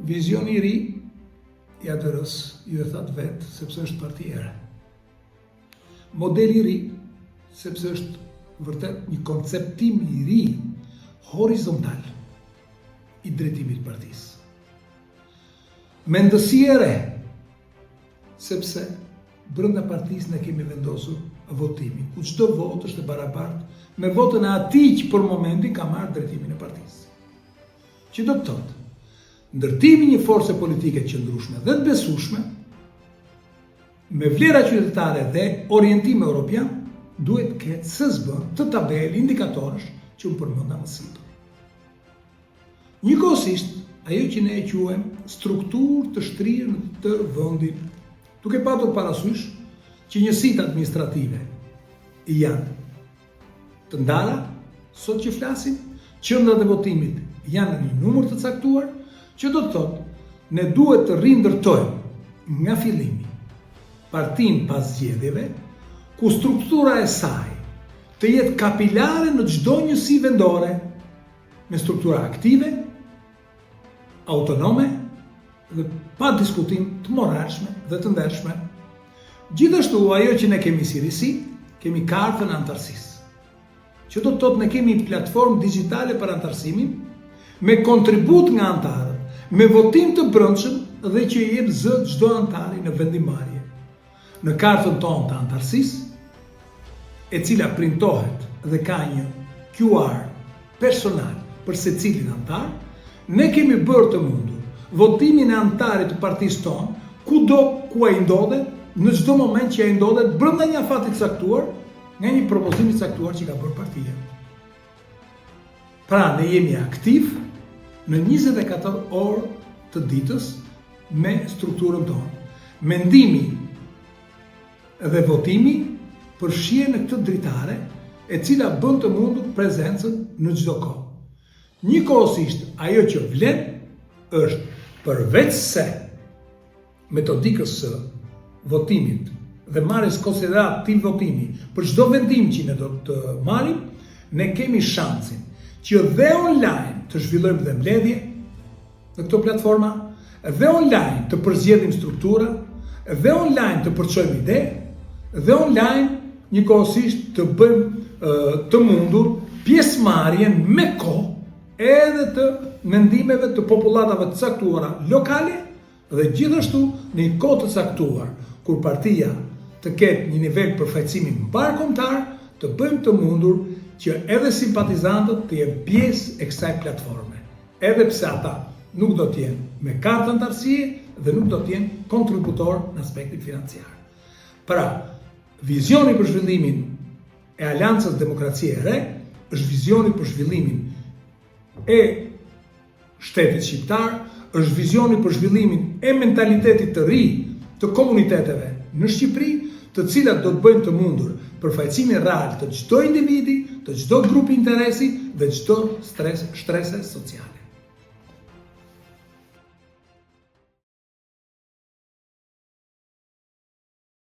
Vizioni I ri I ADR-s ju e thatë vetë, sepse është parti e re. Modeli I ri, sepse është vërtet një konceptim I ri, horizontal, I drejtimit partisë. Mendësi e re, sepse brenda partisë ne kemi vendosur votimin, ku çdo votë është e barabartë me votën e atij që për momentin ka marrë drejtimin e partisë. Që do të thotë, ndërtimi një force politike të qëndrueshme dhe të besueshme, me vlera qytetare dhe orientim evropian, duhet të ketë SSB të tabelë indikatorësh që unë përmenda më sipër. Njëkohësisht, ajo që ne e quajmë strukturë të shtrirë në të vendin, duke patur parasysh që njësitë administrative janë të ndara, sot që flasim, qendrat e votimit janë në një numër të caktuar, që do të thotë, ne duhet të rindërtojmë nga fillimi partinë pas zgjedhjeve, ku struktura e saj të jetë kapilare në çdo njësi vendore, me struktura aktive, autonome dhe pa diskutim të moralshme dhe të ndershme. Gjithashtu, ajo që ne kemi si risi, kemi kartën e antarësisë. Që do të thotë ne kemi platformë digjitale për antarësimin, me kontribut nga antarët, me votim të brendshëm dhe që jep zë çdo antari në vendimmarrje. Në kartën tonë të antarësisë, e cila printohet dhe ka një QR personal për secilin antar, ne kemi bërë të mundur votimin e antarit të partisë tonë, kudo ku ai ndodhet, në çdo moment që ai ndodhet brenda një afati të caktuar, nga një propozim I caktuar që ka bërë partia. Pra ne jemi aktiv në 24 orë të ditës me strukturën tonë. Mendimi dhe votimi përfshihen në këtë dritare, e cila bën të mundur prezencën në çdo kohë. Njëkohësisht, ajo që vlen është përveç se metodikës së votimit dhe marrjes konsiderat të votimi për çdo vendim që ne do të marrim, ne kemi shansin që dhe online të zhvillojmë dhe mbledhje në këto platforma, dhe online të përzgjedhim struktura, dhe online të përçojmë ide, dhe online njëkohësisht të bëjmë të mundur pjesëmarrjen me kohë edhe të mendimeve të popullatave të caktuara lokale dhe gjithashtu në një kohë të caktuar, kur partia të ketë një nivel përfaqësimi mbarkombëtar, të bëjmë të mundur që edhe simpatizantët të jenë pjesë e kësaj platforme, edhe pse ata nuk do të jenë me kartë antarësie dhe nuk do të jenë kontributor në aspektin financiar. Pra, vizioni për zhvillimin e Aleancës Demokracie e Re është vizioni për zhvillimin e shtetit shqiptar, është vizioni për zhvillimin e mentalitetit të ri të komuniteteve në Shqipëri, të cilat do të bëjnë të mundur përfaqësimin real të çdo individi, të çdo grupi interesi dhe çdo shtrese sociale.